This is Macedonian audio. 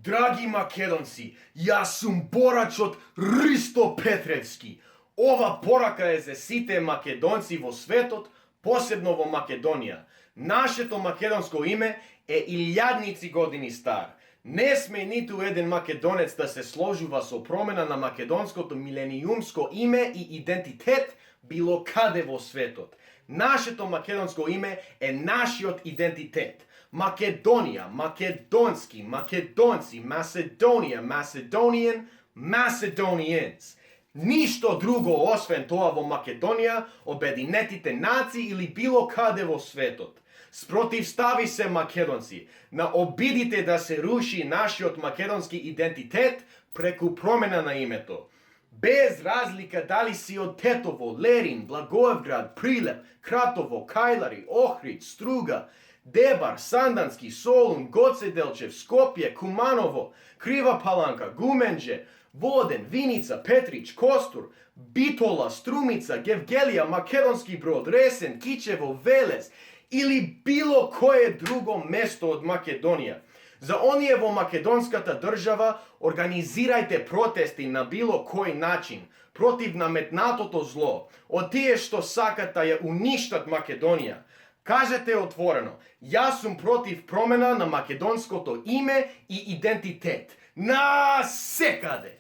Dragi Makedonci, ja sum Boračot Risto Petrevski. Ova poraка je за сите Македонци во светот, посебно во Македонија. Нашето македонско име е илјадници години стар. Не сме ниту еден македонец да се сложува со промена на македонското милениумско име и идентитет било каде во светот. Нашето македонско име е нашиот идентитет. Македонија, македонски, македонци, Macedonија, Macedonian, Macedonians. Ништо друго освен тоа во Македонија, Обединетите нации или било каде во светот. Спротивстави се македонци на обидите да се руши нашиот македонски идентитет преку промена на името. Без разлика дали си од Тетово, Лерин, Благоевград, Прилеп, Кратово, Кајлари, Охрид, Струга, Дебар, Сандански, Солун, Гоце Делчев, Скопје, Куманово, Крива Паланка, Гуменџе, Воден, Виница, Петрич, Костур, Битола, Струмица, Гевгелија, Македонски Брод, Ресен, Кичево, Велес или било кое друго место од Македонија. За оние во македонската држава организирајте протести на било кој начин против наметнатото зло, од тие што сакат да ја уништат Македонија. Кажете отворено, јас сум против промена на македонското име и идентитет. На секаде!